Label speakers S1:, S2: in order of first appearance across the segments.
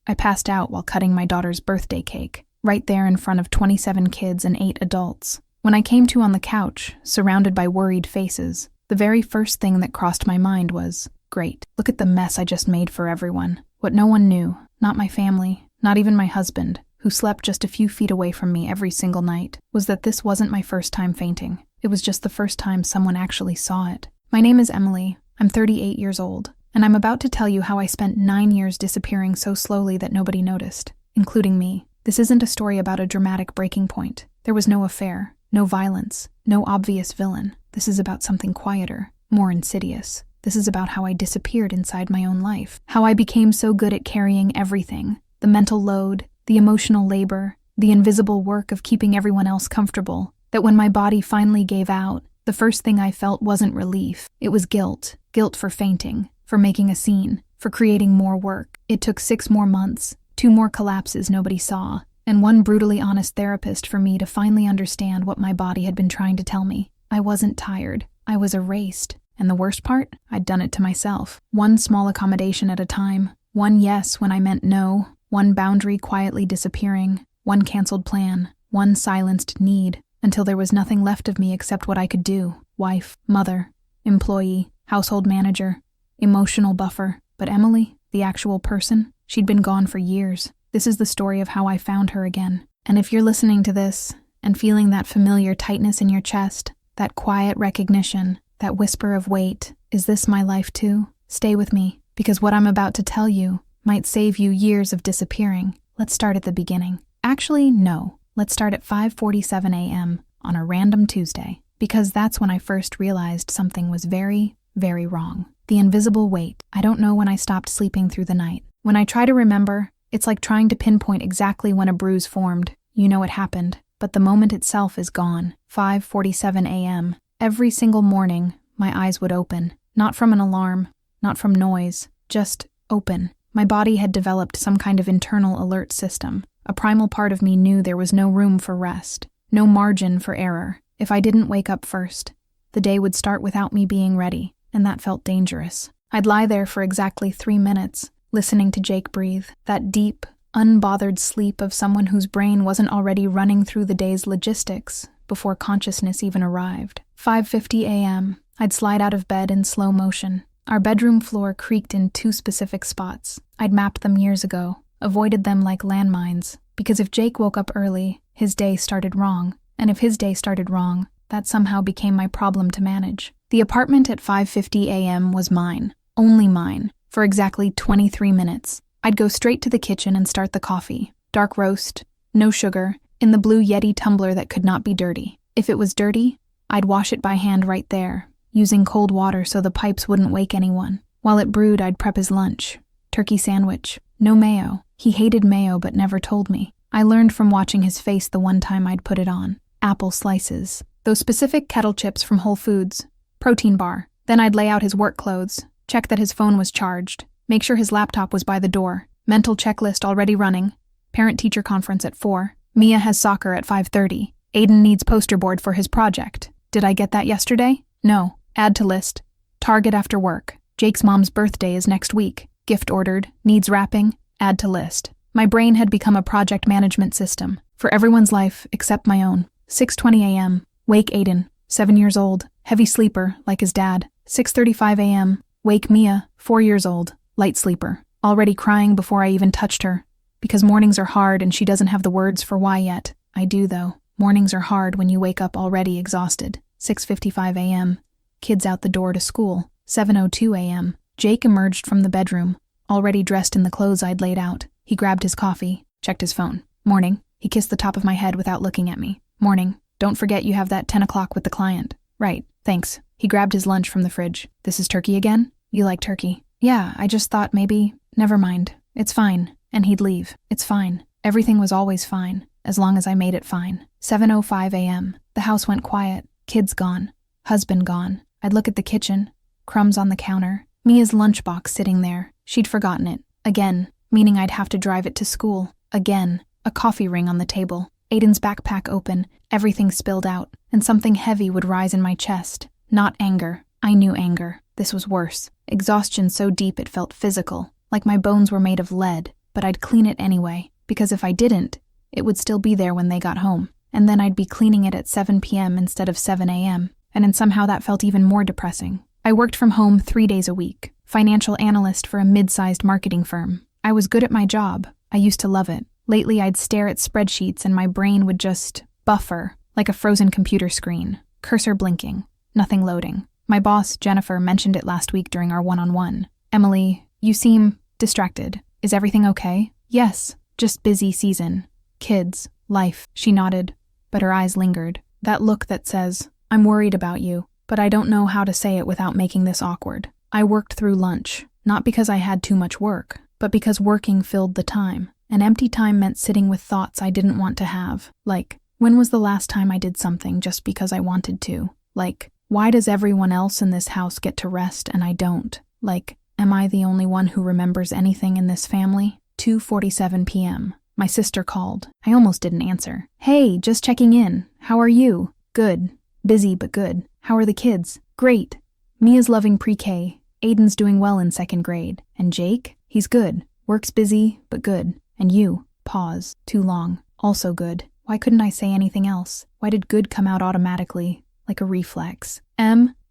S1: I passed out while cutting my daughter's birthday cake, right there in front of 27 kids and 8 adults. When I came to on the couch, surrounded by worried faces, the very first thing that crossed my mind was, great, look at the mess I just made for everyone. What no one knew, not my family, not even my husband, who slept just a few feet away from me every single night, was that this wasn't my first time fainting. It was just the first time someone actually saw it. My name is Emily. I'm 38 years old, and I'm about to tell you how I spent 9 years disappearing so slowly that nobody noticed, including me. This isn't a story about a dramatic breaking point. There was no affair, no violence, no obvious villain. This is about something quieter, more insidious. This is about how I disappeared inside my own life, how I became so good at carrying everything, the mental load, the emotional labor, the invisible work of keeping everyone else comfortable, that when my body finally gave out, the first thing I felt wasn't relief. It was guilt. Guilt for fainting, for making a scene, for creating more work. It took 6 more months, 2 more collapses nobody saw, and 1 brutally honest therapist for me to finally understand what my body had been trying to tell me. I wasn't tired. I was erased. And the worst part? I'd done it to myself. 1 small accommodation at a time. 1 yes when I meant no. 1 boundary quietly disappearing. 1 canceled plan. 1 silenced need. Until there was nothing left of me except what I could do. Wife, mother, employee, household manager, emotional buffer. But Emily, the actual person, she'd been gone for years. This is the story of how I found her again. And if you're listening to this and feeling that familiar tightness in your chest, that quiet recognition, that whisper of wait, is this my life too? Stay with me, because what I'm about to tell you might save you years of disappearing. Let's start at the beginning. Actually, no. Let's start at 5:47 a.m. on a random Tuesday, because that's when I first realized something was very, very wrong. The invisible weight. I don't know when I stopped sleeping through the night. When I try to remember, it's like trying to pinpoint exactly when a bruise formed. You know it happened, but the moment itself is gone. 5:47 a.m. Every single morning, my eyes would open. Not from an alarm, not from noise, just open. My body had developed some kind of internal alert system. A primal part of me knew there was no room for rest, no margin for error. If I didn't wake up first, the day would start without me being ready, and that felt dangerous. I'd lie there for exactly 3 minutes, listening to Jake breathe, that deep, unbothered sleep of someone whose brain wasn't already running through the day's logistics before consciousness even arrived. 5:50 a.m., I'd slide out of bed in slow motion. Our bedroom floor creaked in 2 specific spots. I'd mapped them years ago, avoided them like landmines, because if Jake woke up early, his day started wrong, and if his day started wrong, that somehow became my problem to manage. The apartment at 5:50 a.m. was mine, only mine, for exactly 23 minutes. I'd go straight to the kitchen and start the coffee. Dark roast, no sugar, in the blue Yeti tumbler that could not be dirty. If it was dirty, I'd wash it by hand right there, using cold water so the pipes wouldn't wake anyone. While it brewed, I'd prep his lunch. Turkey sandwich, no mayo. He hated mayo but never told me. I learned from watching his face the one time I'd put it on. Apple slices. Those specific kettle chips from Whole Foods. Protein bar. Then I'd lay out his work clothes, check that his phone was charged, make sure his laptop was by the door, mental checklist already running, parent-teacher conference at 4, Mia has soccer at 5:30, Aiden needs poster board for his project. Did I get that yesterday? No. Add to list. Target after work. Jake's mom's birthday is next week. Gift ordered. Needs wrapping. Add to list. My brain had become a project management system for everyone's life except my own. 6:20 a.m. Wake Aiden, 7 years old, heavy sleeper like his dad. 6:35 a.m. Wake Mia, 4 years old, light sleeper, already crying before I even touched her. Because mornings are hard and she doesn't have the words for why yet. I do though. Mornings are hard when you wake up already exhausted. 6:55 a.m. Kids out the door to school. 7:02 a.m. Jake emerged from the bedroom, already dressed in the clothes I'd laid out. He grabbed his coffee, checked his phone. Morning. He kissed the top of my head without looking at me. Morning. Don't forget you have that 10 o'clock with the client. Right. Thanks. He grabbed his lunch from the fridge. This is turkey again? You like turkey? Yeah, I just thought maybe. Never mind. It's fine. And he'd leave. It's fine. Everything was always fine, as long as I made it fine. 7:05 a.m. The house went quiet. Kids gone. Husband gone. I'd look at the kitchen. Crumbs on the counter. Mia's lunchbox sitting there. She'd forgotten it. Again. Meaning I'd have to drive it to school. Again. A coffee ring on the table. Aiden's backpack open. Everything spilled out. And something heavy would rise in my chest. Not anger. I knew anger. This was worse. Exhaustion so deep it felt physical. Like my bones were made of lead. but I'd clean it anyway, because if I didn't, it would still be there when they got home, and then I'd be cleaning it at 7 p.m. instead of 7 a.m., and then somehow that felt even more depressing. I worked from home 3 days a week, financial analyst for a mid-sized marketing firm. I was good at my job. I used to love it. Lately, I'd stare at spreadsheets and my brain would just buffer like a frozen computer screen, cursor blinking, nothing loading. My boss, Jennifer, mentioned it last week during our one-on-one. "Emily, you seem distracted. Is everything okay?" "Yes, just busy season. Kids, life." She nodded, but her eyes lingered. That look that says, "I'm worried about you, but I don't know how to say it without making this awkward." I worked through lunch, not because I had too much work, but because working filled the time. And empty time meant sitting with thoughts I didn't want to have. Like, when was the last time I did something just because I wanted to? Like, why does everyone else in this house get to rest and I don't? Like, am I the only one who remembers anything in this family? 2:47 p.m. My sister called. I almost didn't answer. "Hey, just checking in. How are you?" "Good. Busy, but good." "How are the kids?" "Great. Mia's loving pre-K. Aiden's doing well in 2nd grade. And Jake? He's good. Work's busy, but good. And you?" Pause. Too long. "Also good." Why couldn't I say anything else? Why did good come out automatically, like a reflex?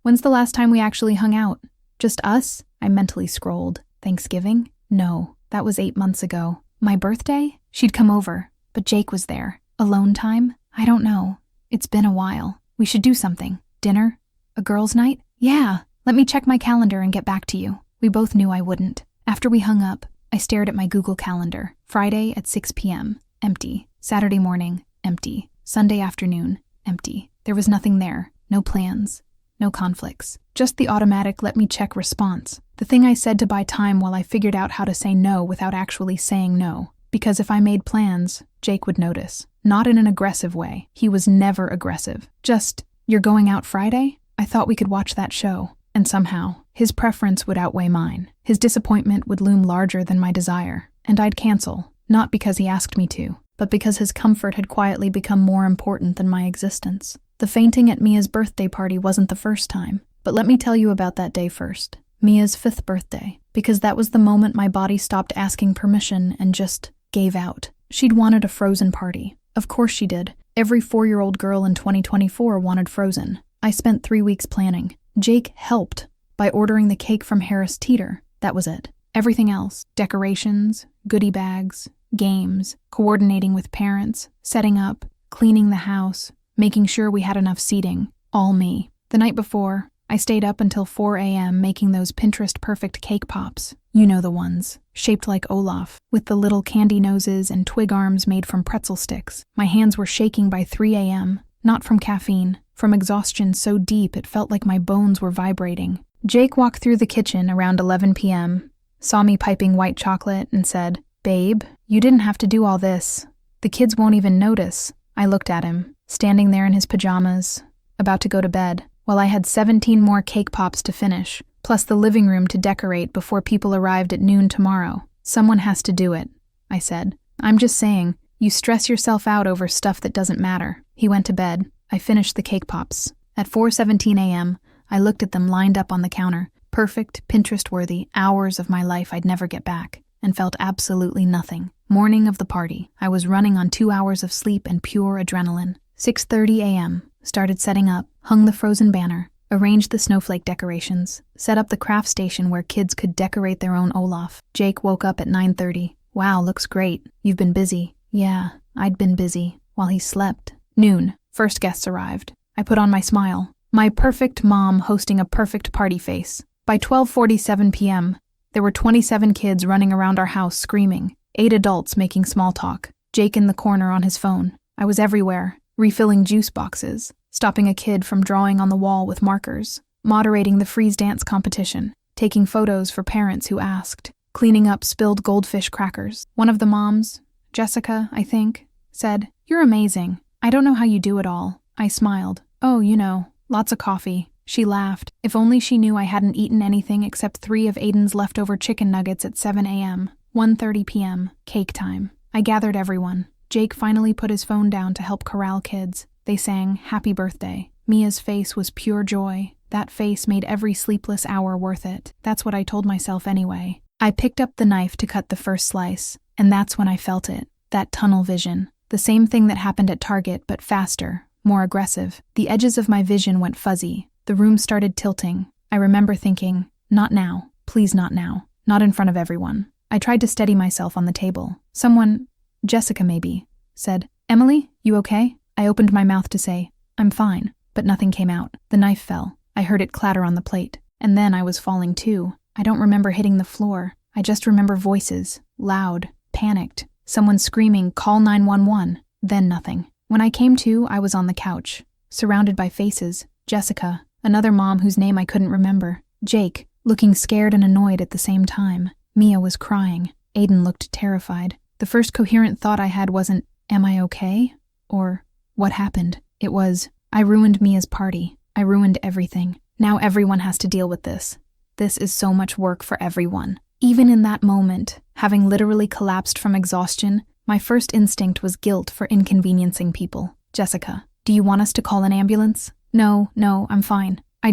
S1: When's the last time we actually hung out?" "Just us?" I mentally scrolled. "Thanksgiving? No, that was 8 months ago. My birthday? She'd come over, but Jake was there. Alone time? I don't know. It's been a while. We should do something. Dinner? A girls' night? Yeah, let me check my calendar and get back to you." We both knew I wouldn't. After we hung up, I stared at my Google Calendar. Friday at 6 p.m. Empty. Saturday morning. Empty. Sunday afternoon. Empty. There was nothing there. No plans. No conflicts. Just the automatic "let me check" response. The thing I said to buy time while I figured out how to say no without actually saying no. Because if I made plans, Jake would notice. Not in an aggressive way. He was never aggressive. Just, "You're going out Friday? I thought we could watch that show." And somehow, his preference would outweigh mine. His disappointment would loom larger than my desire. And I'd cancel. Not because he asked me to, but because his comfort had quietly become more important than my existence. The fainting at Mia's birthday party wasn't the first time, but let me tell you about that day first. Mia's 5th birthday, because that was the moment my body stopped asking permission and just gave out. She'd wanted a Frozen party. Of course she did. Every 4-year-old girl in 2024 wanted Frozen. I spent 3 weeks planning. Jake helped by ordering the cake from Harris Teeter. That was it. Everything else, decorations, goodie bags, games, coordinating with parents, setting up, cleaning the house, making sure we had enough seating, all me. The night before, I stayed up until 4 a.m. making those Pinterest-perfect cake pops. You know the ones, shaped like Olaf, with the little candy noses and twig arms made from pretzel sticks. My hands were shaking by 3 a.m., not from caffeine, from exhaustion so deep it felt like my bones were vibrating. Jake walked through the kitchen around 11 p.m., saw me piping white chocolate, and said, "Babe, you didn't have to do all this. The kids won't even notice." I looked at him, standing there in his pajamas, about to go to bed, while I had 17 more cake pops to finish, plus the living room to decorate before people arrived at noon tomorrow. "Someone has to do it," I said. "I'm just saying, you stress yourself out over stuff that doesn't matter." He went to bed. I finished the cake pops. At 4:17 a.m., I looked at them lined up on the counter, perfect, Pinterest-worthy, hours of my life I'd never get back, and felt absolutely nothing. Morning of the party, I was running on 2 hours of sleep and pure adrenaline. 6:30 a.m., started setting up, hung the Frozen banner, arranged the snowflake decorations, set up the craft station where kids could decorate their own Olaf. Jake woke up at 9:30. "Wow, looks great. You've been busy." Yeah, I'd been busy, while he slept. Noon, first guests arrived. I put on my smile. My perfect mom hosting a perfect party face. By 12:47 p.m., there were 27 kids running around our house screaming, 8 adults making small talk, Jake in the corner on his phone. I was everywhere, refilling juice boxes, stopping a kid from drawing on the wall with markers, moderating the freeze dance competition, taking photos for parents who asked, cleaning up spilled goldfish crackers. One of the moms, Jessica, I think, said, "You're amazing. I don't know how you do it all." I smiled. "Oh, you know, lots of coffee." She laughed. If only she knew I hadn't eaten anything except 3 of Aiden's leftover chicken nuggets at 7 a.m. 1:30 p.m. Cake time. I gathered everyone. Jake finally put his phone down to help corral kids. They sang "Happy Birthday." Mia's face was pure joy. That face made every sleepless hour worth it. That's what I told myself anyway. I picked up the knife to cut the first slice, And that's when I felt it, that tunnel vision. The same thing that happened at Target, but faster, more aggressive. The edges of my vision went fuzzy. The room started tilting. I remember thinking, not now, please not now, not in front of everyone. I tried to steady myself on the table. Someone, Jessica maybe, said, "Emily, you okay?" I opened my mouth to say, "I'm fine," but nothing came out. The knife fell. I heard it clatter on the plate. And then I was falling too. I don't remember hitting the floor. I just remember voices, loud, panicked, someone screaming, "Call 911." Then nothing. When I came to, I was on the couch, surrounded by faces. Jessica, another mom whose name I couldn't remember. Jake, looking scared and annoyed at the same time. Mia was crying. Aiden looked terrified. The first coherent thought I had wasn't, "Am I okay?" or "What happened?" It was, "I ruined Mia's party. I ruined everything. Now everyone has to deal with this. This is so much work for everyone." Even in that moment, having literally collapsed from exhaustion, my first instinct was guilt for inconveniencing people. "Jessica, do you want us to call an ambulance?" No, I'm fine. I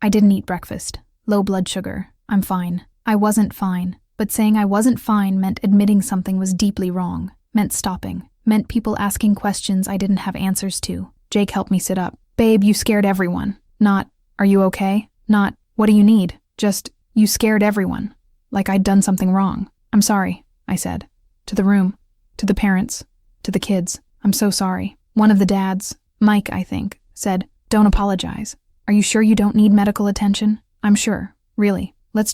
S1: didn't eat breakfast. Low blood sugar. I'm fine." I wasn't fine, but saying I wasn't fine meant admitting something was deeply wrong, meant stopping, meant people asking questions I didn't have answers to. Jake helped me sit up. "Babe, you scared everyone. Not, are you okay? Not, what do you need? Just, you scared everyone. Like I'd done something wrong. I'm sorry," I said. To the room, to the parents, to the kids. "I'm so sorry." One of the dads, Mike, I think, said, "Don't apologize. Are you sure you don't need medical attention?" "I'm sure. Really. Let's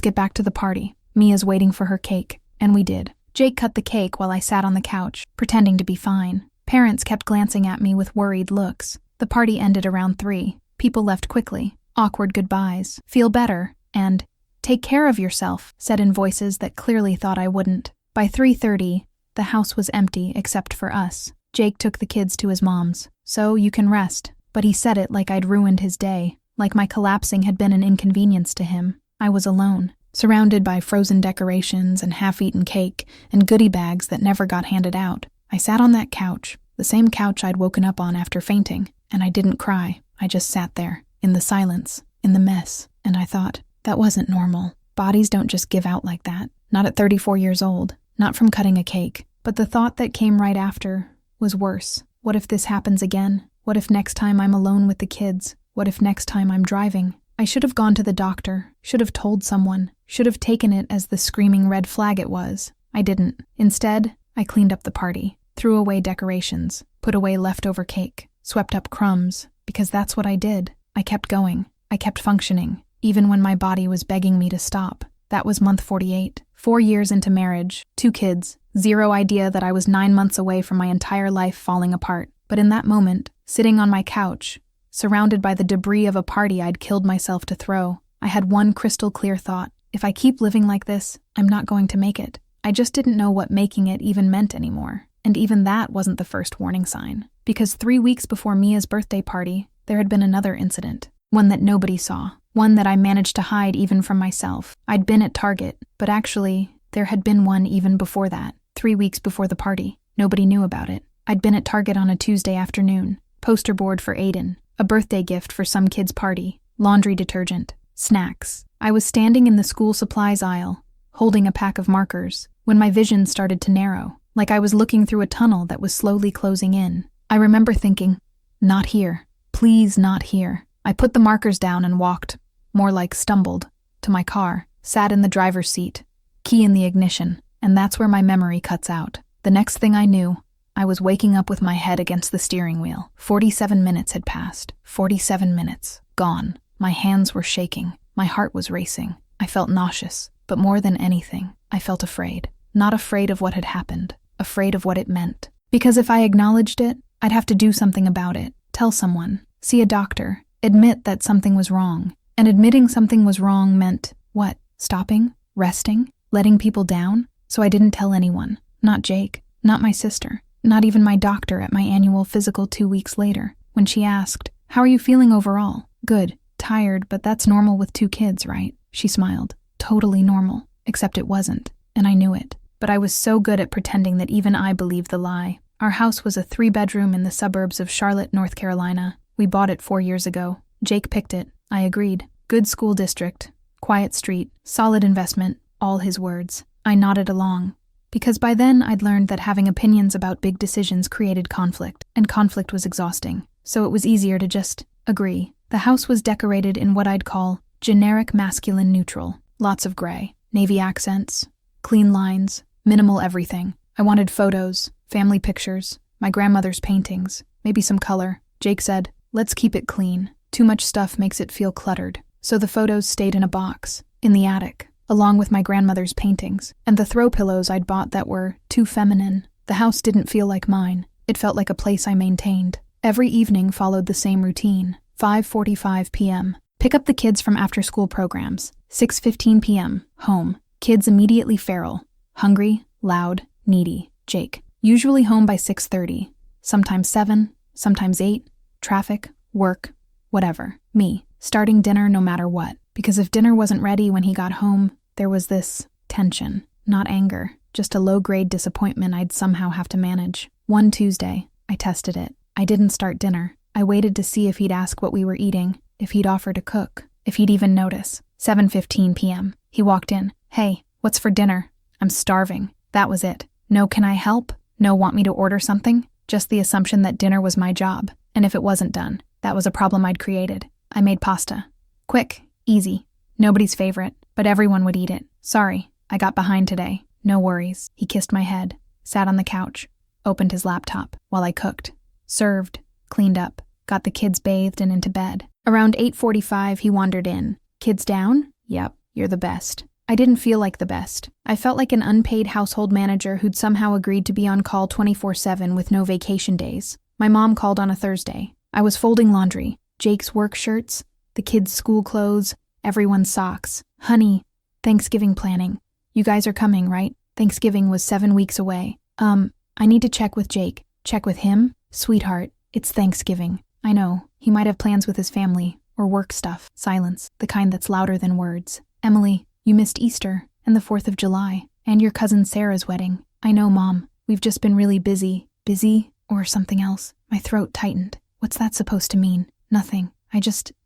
S1: get back to the party. Mia's waiting for her cake." And we did. Jake cut the cake while I sat on the couch, pretending to be fine. Parents kept glancing at me with worried looks. The party ended around 3. People left quickly. Awkward goodbyes. "Feel better," and "Take care of yourself," said in voices that clearly thought I wouldn't. By 3:30, the house was empty except for us. Jake took the kids to his mom's. "So you can rest." But he said it like I'd ruined his day, like my collapsing had been an inconvenience to him. I was alone, surrounded by frozen decorations and half-eaten cake and goodie bags that never got handed out. I sat on that couch, the same couch I'd woken up on after fainting, and I didn't cry. I just sat there, in the silence, in the mess, and I thought, that wasn't normal. Bodies don't just give out like that. Not at 34 years old. Not from cutting a cake. But the thought that came right after was worse. What if this happens again? What if next time I'm alone with the kids? What if next time I'm driving? I should have gone to the doctor, should have told someone, should have taken it as the screaming red flag it was. I didn't. Instead, I cleaned up the party, threw away decorations, put away leftover cake, swept up crumbs, because that's what I did. I kept going. I kept functioning, even when my body was begging me to stop. That was month 48. 4 years into marriage, 2 kids, 0 idea that I was 9 months away from my entire life falling apart. But in that moment, sitting on my couch, surrounded by the debris of a party I'd killed myself to throw, I had one crystal clear thought. If I keep living like this, I'm not going to make it. I just didn't know what making it even meant anymore. And even that wasn't the first warning sign. Because 3 weeks before Mia's birthday party, there had been another incident. One that nobody saw. One that I managed to hide even from myself. I'd been at Target, but actually, there had been one even before that. 3 weeks before the party. Nobody knew about it. I'd been at Target on a Tuesday afternoon. Poster board for Aiden. A birthday gift for some kid's party. Laundry detergent. Snacks. I was standing in the school supplies aisle, holding a pack of markers, when my vision started to narrow, like I was looking through a tunnel that was slowly closing in. I remember thinking, not here. Please not here. I put the markers down and walked, more like stumbled, to my car, sat in the driver's seat, key in the ignition, and that's where my memory cuts out. The next thing I knew, I was waking up with my head against the steering wheel. 47 minutes had passed. 47 minutes. Gone. My hands were shaking. My heart was racing. I felt nauseous. But more than anything, I felt afraid. Not afraid of what had happened. Afraid of what it meant. Because if I acknowledged it, I'd have to do something about it. Tell someone. See a doctor. Admit that something was wrong. And admitting something was wrong meant, what? Stopping? Resting? Letting people down? So I didn't tell anyone. Not Jake. Not my sister. Not even my doctor at my annual physical 2 weeks later, when she asked, "How are you feeling overall?" "Good. Tired, but that's normal with 2 kids, right?" She smiled. Totally normal. Except it wasn't. And I knew it. But I was so good at pretending that even I believed the lie. Our house was a 3-bedroom in the suburbs of Charlotte, North Carolina. We bought it 4 years ago. Jake picked it. I agreed. Good school district. Quiet street. Solid investment. All his words. I nodded along. Because by then I'd learned that having opinions about big decisions created conflict, and conflict was exhausting, so it was easier to just agree. The house was decorated in what I'd call generic masculine neutral. Lots of gray, navy accents, clean lines, minimal everything. I wanted photos, family pictures, my grandmother's paintings, maybe some color. Jake said, "Let's keep it clean. Too much stuff makes it feel cluttered." So the photos stayed in a box, in the attic, along with my grandmother's paintings, and the throw pillows I'd bought that were too feminine. The house didn't feel like mine. It felt like a place I maintained. Every evening followed the same routine. 5:45 p.m. Pick up the kids from after-school programs. 6:15 p.m. Home. Kids immediately feral. Hungry, loud, needy. Jake. Usually home by 6:30. Sometimes 7, sometimes 8. Traffic, work, whatever. Me. Starting dinner no matter what. Because if dinner wasn't ready when he got home, there was this tension. Not anger, just a low-grade disappointment I'd somehow have to manage. One Tuesday, I tested it. I didn't start dinner. I waited to see if he'd ask what we were eating, if he'd offer to cook, if he'd even notice. 7:15 p.m. He walked in. "Hey, what's for dinner?" "I'm starving." That was it. No, "Can I help?" No, "Want me to order something?" Just the assumption that dinner was my job, and if it wasn't done, that was a problem I'd created. I made pasta. Quick, easy. Nobody's favorite, but everyone would eat it. "Sorry, I got behind today." "No worries." He kissed my head, sat on the couch, opened his laptop while I cooked, served, cleaned up, got the kids bathed and into bed. Around 8:45, he wandered in. "Kids down?" "Yep, you're the best." I didn't feel like the best. I felt like an unpaid household manager who'd somehow agreed to be on call 24/7 with no vacation days. My mom called on a Thursday. I was folding laundry, Jake's work shirts, the kids' school clothes, everyone's socks. "Honey, Thanksgiving planning. You guys are coming, right?" Thanksgiving was 7 weeks away. I need to check with Jake." "Check with him?" "Sweetheart, it's Thanksgiving." "I know. He might have plans with his family, or work stuff." Silence, the kind that's louder than words. "Emily, you missed Easter, and the 4th of July, and your cousin Sarah's wedding." "I know, Mom. We've just been really busy." "Busy? Or something else?" My throat tightened. What's that supposed to mean? Nothing.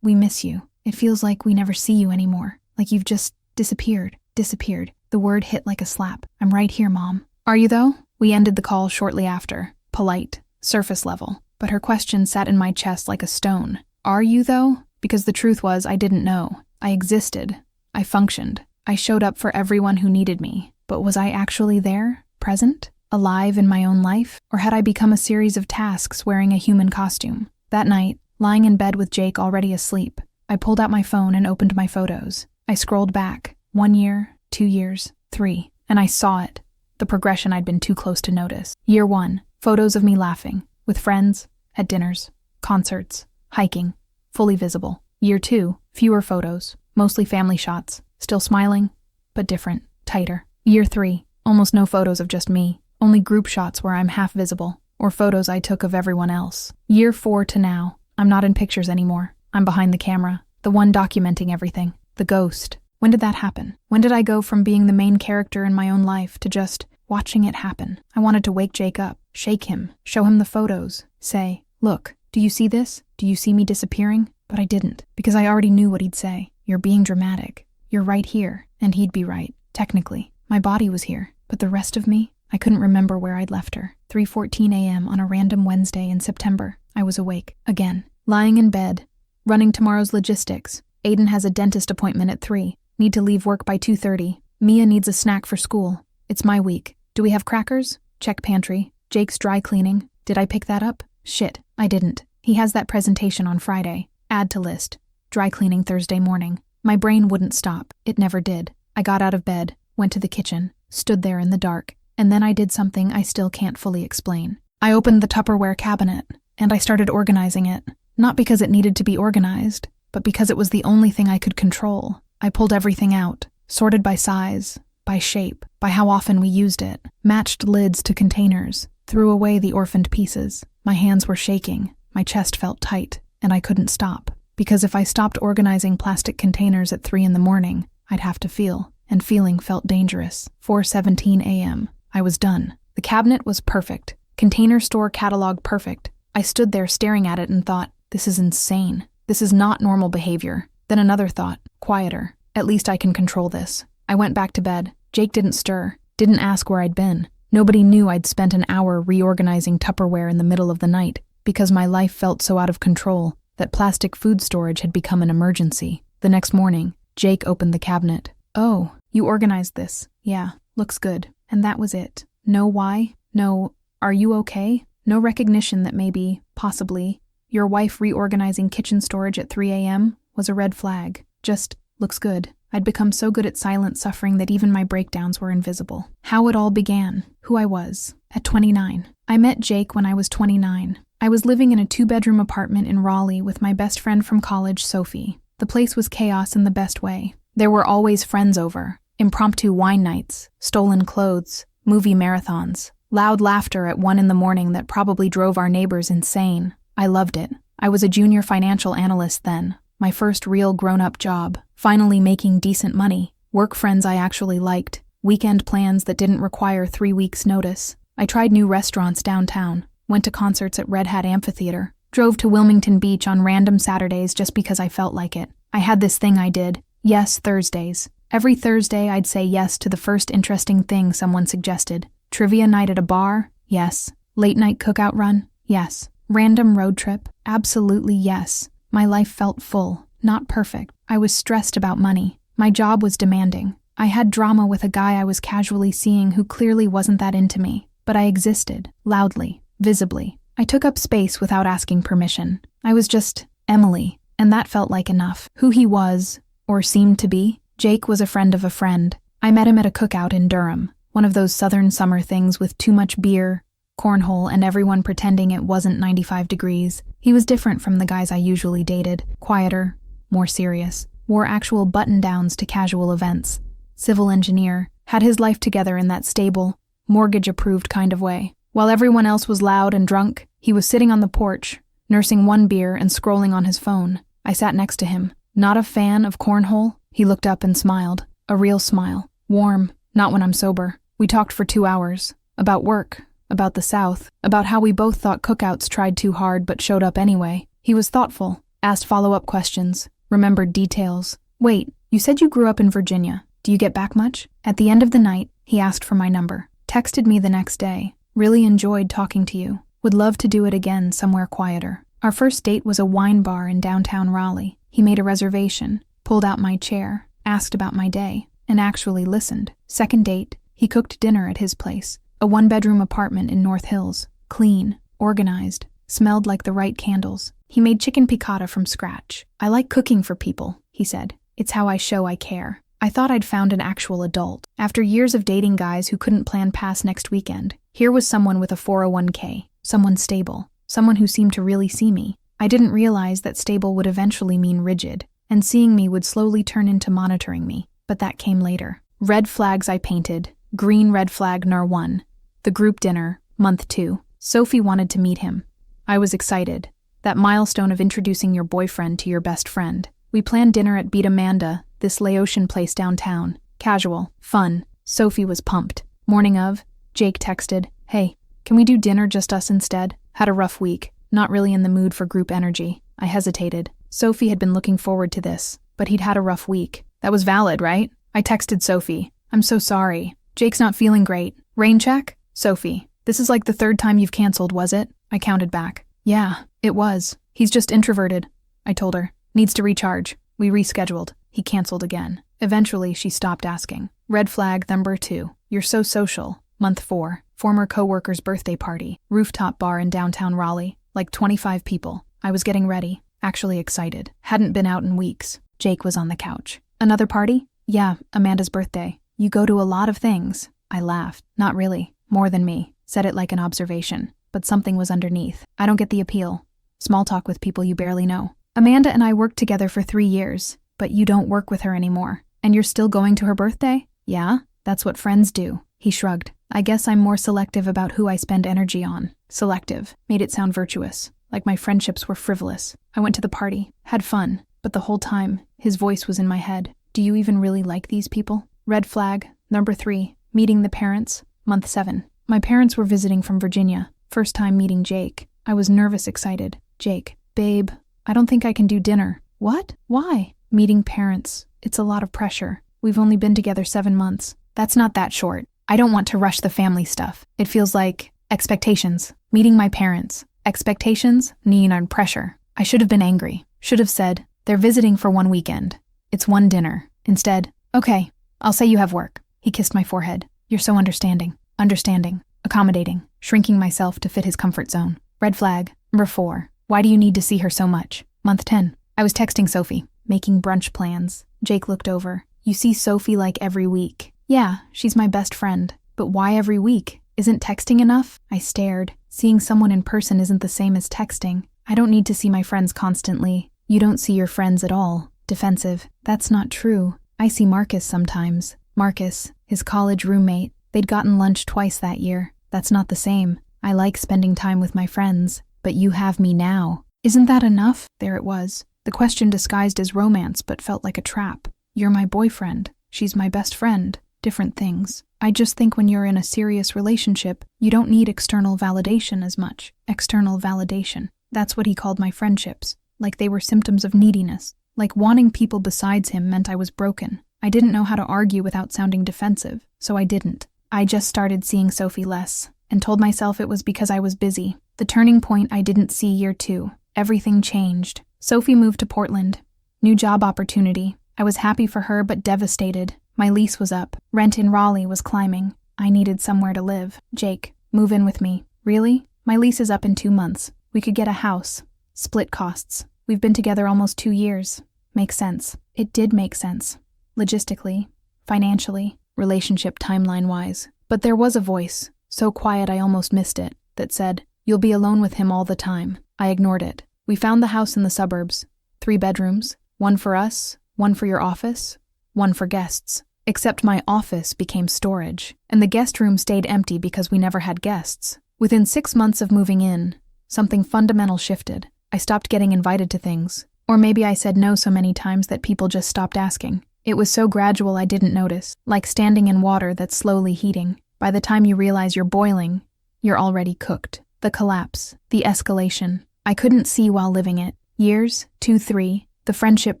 S1: We miss you. It feels like we never see you anymore. Like you've just disappeared. Disappeared. The word hit like a slap. "I'm right here, Mom." "Are you though?" We ended the call shortly after. Polite. Surface level. But her question sat in my chest like a stone. "Are you though?" Because the truth was, I didn't know. I existed. I functioned. I showed up for everyone who needed me. But was I actually there? Present? Alive in my own life? Or had I become a series of tasks wearing a human costume? That night, lying in bed with Jake already asleep, I pulled out my phone and opened my photos. I scrolled back. 1 year, 2 years, 3. And I saw it. The progression I'd been too close to notice. Year 1, photos of me laughing. With friends, at dinners, concerts, hiking. Fully visible. Year 2, fewer photos. Mostly family shots. Still smiling, but different, tighter. Year 3, almost no photos of just me. Only group shots where I'm half visible. Or photos I took of everyone else. Year 4 to now. I'm not in pictures anymore. I'm behind the camera. The one documenting everything. The ghost. When did that happen? When did I go from being the main character in my own life to just watching it happen? I wanted to wake Jake up, shake him, show him the photos, say, "Look, do you see this? Do you see me disappearing?" But I didn't, because I already knew what he'd say. "You're being dramatic. You're right here." And he'd be right. Technically. My body was here. But the rest of me? I couldn't remember where I'd left her. 3:14 a.m. on a random Wednesday in September. I was awake. Again. Lying in bed. Running tomorrow's logistics. Aiden has a dentist appointment at 3. Need to leave work by 2:30. Mia needs a snack for school. It's my week. Do we have crackers? Check pantry. Jake's dry cleaning. Did I pick that up? Shit, I didn't. He has that presentation on Friday. Add to list. Dry cleaning Thursday morning. My brain wouldn't stop. It never did. I got out of bed, went to the kitchen, stood there in the dark, and then I did something I still can't fully explain. I opened the Tupperware cabinet, and I started organizing it. Not because it needed to be organized, but because it was the only thing I could control. I pulled everything out, sorted by size, by shape, by how often we used it, matched lids to containers, threw away the orphaned pieces. My hands were shaking, my chest felt tight, and I couldn't stop. Because if I stopped organizing plastic containers at 3 in the morning, I'd have to feel, and feeling felt dangerous. 4:17 a.m. I was done. The cabinet was perfect. Container store catalog perfect. I stood there staring at it and thought, this is insane. This is not normal behavior. Then another thought, quieter. At least I can control this. I went back to bed. Jake didn't stir. Didn't ask where I'd been. Nobody knew I'd spent an hour reorganizing Tupperware in the middle of the night because my life felt so out of control that plastic food storage had become an emergency. The next morning, Jake opened the cabinet. "Oh, you organized this. Yeah, looks good." And that was it. No why, no, "Are you okay?" No recognition that maybe, possibly, your wife reorganizing kitchen storage at 3 a.m. was a red flag. Just, "Looks good." I'd become so good at silent suffering that even my breakdowns were invisible. How it all began, who I was, at 29. I met Jake when I was 29. I was living in a 2-bedroom apartment in Raleigh with my best friend from college, Sophie. The place was chaos in the best way. There were always friends over, impromptu wine nights, stolen clothes, movie marathons, loud laughter at 1 a.m. that probably drove our neighbors insane. I loved it. I was a junior financial analyst then, my first real grown-up job, finally making decent money, work friends I actually liked, weekend plans that didn't require 3 weeks' notice. I tried new restaurants downtown, went to concerts at Red Hat Amphitheater, drove to Wilmington Beach on random Saturdays just because I felt like it. I had this thing I did. Yes, Thursdays. Every Thursday I'd say yes to the first interesting thing someone suggested. Trivia night at a bar? Yes. Late night cookout run? Yes. Random road trip? Absolutely yes. My life felt full, not perfect. I was stressed about money. My job was demanding. I had drama with a guy I was casually seeing who clearly wasn't that into me, but I existed, loudly, visibly. I took up space without asking permission. I was just Emily, and that felt like enough. Who he was, or seemed to be, Jake was a friend of a friend. I met him at a cookout in Durham, one of those southern summer things with too much beer, cornhole, and everyone pretending it wasn't 95 degrees. He was different from the guys I usually dated, quieter, more serious, wore actual button-downs to casual events. Civil engineer, had his life together in that stable, mortgage-approved kind of way. While everyone else was loud and drunk, he was sitting on the porch, nursing one beer and scrolling on his phone. I sat next to him. Not a fan of cornhole? He looked up and smiled. A real smile. Warm, not when I'm sober. We talked for 2 hours. About work, about the South, about how we both thought cookouts tried too hard but showed up anyway. He was thoughtful, asked follow-up questions, remembered details. "Wait, you said you grew up in Virginia. Do you get back much?" At the end of the night, he asked for my number. Texted me the next day. "Really enjoyed talking to you. Would love to do it again somewhere quieter." Our first date was a wine bar in downtown Raleigh. He made a reservation, pulled out my chair, asked about my day, and actually listened. Second date, he cooked dinner at his place. A 1-bedroom apartment in North Hills. Clean, organized, smelled like the right candles. He made chicken piccata from scratch. "I like cooking for people," he said. "It's how I show I care." I thought I'd found an actual adult. After years of dating guys who couldn't plan past next weekend, here was someone with a 401k, someone stable, someone who seemed to really see me. I didn't realize that stable would eventually mean rigid, and seeing me would slowly turn into monitoring me, but that came later. Red flags I painted. Green red flag #1. 1. The group dinner, month 2. Sophie wanted to meet him. I was excited. That milestone of introducing your boyfriend to your best friend. We planned dinner at Beat Amanda, this Laotian place downtown. Casual, fun. Sophie was pumped. Morning of, Jake texted, "Hey, can we do dinner just us instead? Had a rough week. Not really in the mood for group energy." I hesitated. Sophie had been looking forward to this, but he'd had a rough week. That was valid, right? I texted Sophie, "I'm so sorry. Jake's not feeling great. Rain check?" Sophie, "This is like the 3rd time you've canceled, was it?" I counted back. "Yeah, it was. He's just introverted," I told her. "Needs to recharge." We rescheduled. He canceled again. Eventually, she stopped asking. Red flag #2. You're so social. Month 4. Former coworker's birthday party. Rooftop bar in downtown Raleigh. Like 25 people. I was getting ready. Actually excited. Hadn't been out in weeks. Jake was on the couch. "Another party?" "Yeah, Amanda's birthday." "You go to a lot of things." I laughed. "Not really. More than me." Said it like an observation. But something was underneath. I don't get the appeal. Small talk with people you barely know. "Amanda and I worked together for 3 years, but you don't work with her anymore. And you're still going to her birthday?" "Yeah, that's what friends do." He shrugged. "I guess I'm more selective about who I spend energy on." Selective. Made it sound virtuous. Like my friendships were frivolous. I went to the party. Had fun. But the whole time, his voice was in my head. "Do you even really like these people?" Red flag #3. Meeting the parents. Month 7. My parents were visiting from Virginia. First time meeting Jake. I was nervous excited. Jake, "Babe, I don't think I can do dinner." "What? Why?" "Meeting parents. It's a lot of pressure. We've only been together 7 months." "That's not that short." I don't want to rush the family stuff. It feels like expectations. Meeting my parents. Expectations, need and pressure. I should have been angry. Should have said, they're visiting for one weekend. It's one dinner. Instead, okay, I'll say you have work. He kissed my forehead. You're so understanding. Understanding. Accommodating. Shrinking myself to fit his comfort zone. Red flag. Number 4. Why do you need to see her so much? Month 10. I was texting Sophie, making brunch plans. Jake looked over. You see Sophie like every week. Yeah, she's my best friend. But why every week? Isn't texting enough? I stared. Seeing someone in person isn't the same as texting. I don't need to see my friends constantly. You don't see your friends at all. Defensive. That's not true. I see Marcus sometimes. Marcus, his college roommate. They'd gotten lunch twice that year. That's not the same. I like spending time with my friends. But you have me now. Isn't that enough? There it was. The question disguised as romance but felt like a trap. You're my boyfriend. She's my best friend. Different things. I just think when you're in a serious relationship, you don't need external validation as much. External validation. That's what he called my friendships. Like they were symptoms of neediness. Like wanting people besides him meant I was broken. I didn't know how to argue without sounding defensive, so I didn't. I just started seeing Sophie less, and told myself it was because I was busy. The turning point I didn't see year 2. Everything changed. Sophie moved to Portland. New job opportunity. I was happy for her but devastated. My lease was up. Rent in Raleigh was climbing. I needed somewhere to live. Jake, move in with me. Really? My lease is up in 2 months. We could get a house. Split costs. We've been together almost 2 years. Makes sense. It did make sense. Logistically, financially, relationship timeline-wise. But there was a voice, so quiet I almost missed it, that said, you'll be alone with him all the time. I ignored it. We found the house in the suburbs. 3 bedrooms. 1 for us, 1 for your office, 1 for guests. Except my office became storage, and the guest room stayed empty because we never had guests. Within 6 months of moving in, something fundamental shifted. I stopped getting invited to things. Or maybe I said no so many times that people just stopped asking. It was so gradual I didn't notice, like standing in water that's slowly heating. By the time you realize you're boiling, you're already cooked. The collapse, the escalation. I couldn't see while living it. Years, 2, 3, the friendship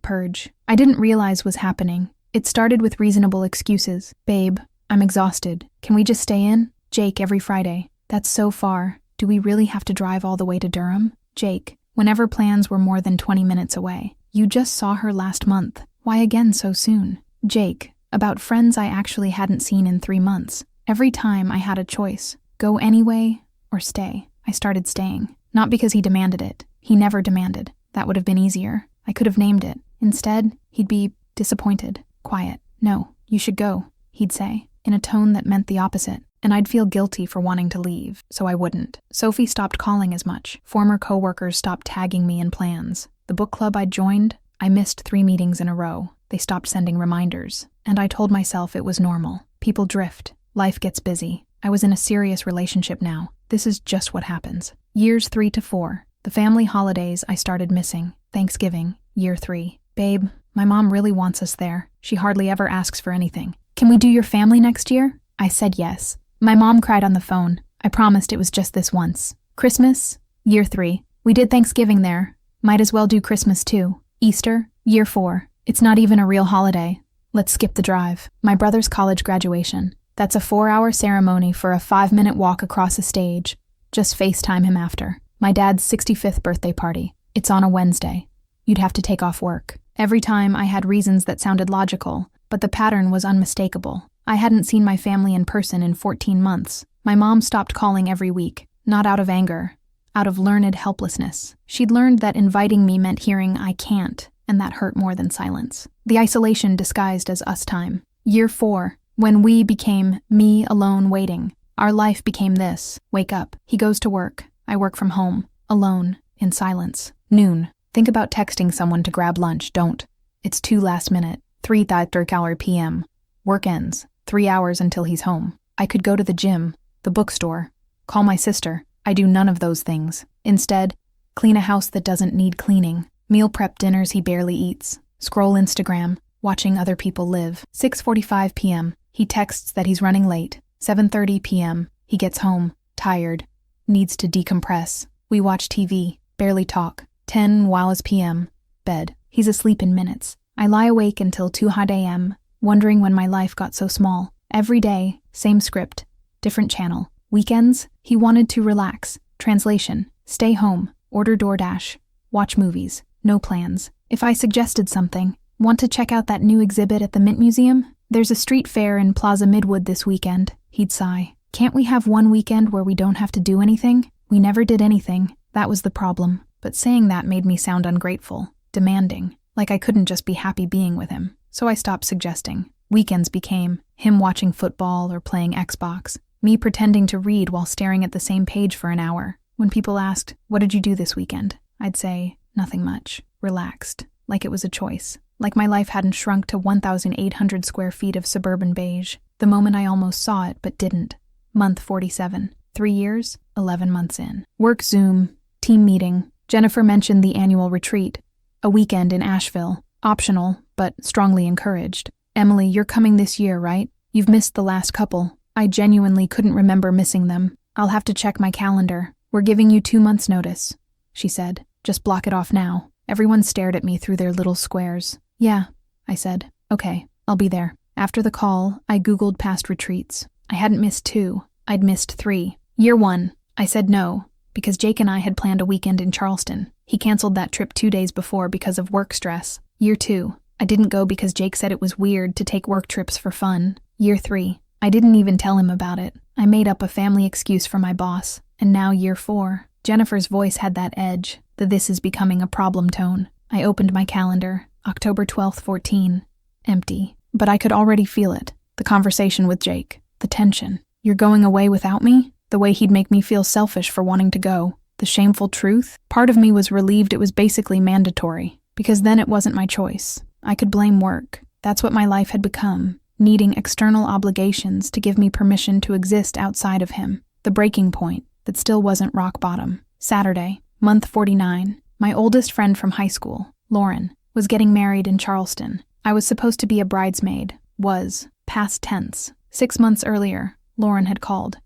S1: purge. I didn't realize was happening. It started with reasonable excuses. Babe, I'm exhausted. Can we just stay in? Jake, every Friday. That's so far. Do we really have to drive all the way to Durham? Jake, whenever plans were more than 20 minutes away. You just saw her last month. Why again so soon? Jake, about friends I actually hadn't seen in 3 months. Every time I had a choice. Go anyway or stay. I started staying. Not because he demanded it. He never demanded. That would have been easier. I could have named it. Instead, he'd be disappointed. Quiet. No, you should go, he'd say, in a tone that meant the opposite. And I'd feel guilty for wanting to leave, so I wouldn't. Sophie stopped calling as much. Former coworkers stopped tagging me in plans. The book club I'd joined, I missed 3 meetings in a row. They stopped sending reminders. And I told myself it was normal. People drift. Life gets busy. I was in a serious relationship now. This is just what happens. Years 3 to 4. The family holidays I started missing. Thanksgiving, year 3. Babe, my mom really wants us there. She hardly ever asks for anything. Can we do your family next year? I said yes. My mom cried on the phone. I promised it was just this once. Christmas, year 3. We did Thanksgiving there. Might as well do Christmas too. Easter, year 4. It's not even a real holiday. Let's skip the drive. My brother's college graduation. That's a 4-hour ceremony for a 5-minute walk across a stage. Just FaceTime him after. My dad's 65th birthday party. It's on a Wednesday. You'd have to take off work. Every time I had reasons that sounded logical, but the pattern was unmistakable. I hadn't seen my family in person in 14 months. My mom stopped calling every week, not out of anger, out of learned helplessness. She'd learned that inviting me meant hearing I can't, and that hurt more than silence. The isolation disguised as us time. Year 4, when we became me alone waiting. Our life became this. Wake up. He goes to work. I work from home. Alone. In silence. Noon. Think about texting someone to grab lunch. Don't. It's too last minute. 3:30 p.m. Work ends. 3 hours until he's home. I could go to the gym, the bookstore, call my sister. I do none of those things. Instead, clean a house that doesn't need cleaning. Meal prep dinners he barely eats. Scroll Instagram, watching other people live. 6:45 p.m. He texts that he's running late. 7:30 p.m. He gets home, tired, needs to decompress. We watch TV, barely talk. 10 Wallace p.m. Bed. He's asleep in minutes. I lie awake until 2 a.m., wondering when my life got so small. Every day, Same script, different channel. Weekends, he wanted to relax. Translation, stay home, order DoorDash, watch movies, no plans. If I suggested something, want to check out that new exhibit at the Mint Museum? There's a street fair in Plaza Midwood this weekend, he'd sigh. Can't we have one weekend where we don't have to do anything? We never did anything, that was the problem. But saying that made me sound ungrateful, demanding, like I couldn't just be happy being with him. So I stopped suggesting. Weekends became him watching football or playing Xbox, me pretending to read while staring at the same page for an hour. When people asked, "What did you do this weekend?" I'd say, "Nothing much. Relaxed." Like it was a choice. Like my life hadn't shrunk to 1,800 square feet of suburban beige, the moment I almost saw it but didn't. Month 47. 3 years, 11 months in. Work Zoom, team meeting. Jennifer mentioned the annual retreat. A weekend in Asheville. Optional, but strongly encouraged. "Emily, you're coming this year, right? You've missed the last couple." I genuinely couldn't remember missing them. "I'll have to check my calendar. We're giving you 2 months' notice," she said. "Just block it off now." Everyone stared at me through their little squares. "Yeah," I said. "Okay, I'll be there." After the call, I Googled past retreats. I hadn't missed 2. I'd missed 3. Year 1, I said no, because Jake and I had planned a weekend in Charleston. He canceled that trip 2 days before because of work stress. Year 2, I didn't go because Jake said it was weird to take work trips for fun. Year 3, I didn't even tell him about it. I made up a family excuse for my boss. And now year 4, Jennifer's voice had that edge, the "this is becoming a problem" tone. I opened my calendar, October 12th, 14. Empty. But I could already feel it. The conversation with Jake. The tension. "You're going away without me?" The way he'd make me feel selfish for wanting to go. The shameful truth. Part of me was relieved it was basically mandatory, because then it wasn't my choice. I could blame work. That's what my life had become, needing external obligations to give me permission to exist outside of him. The breaking point that still wasn't rock bottom. Saturday, month 49. My oldest friend from high school, Lauren, was getting married in Charleston. I was supposed to be a bridesmaid. Was. Past tense. 6 months earlier, Lauren had called.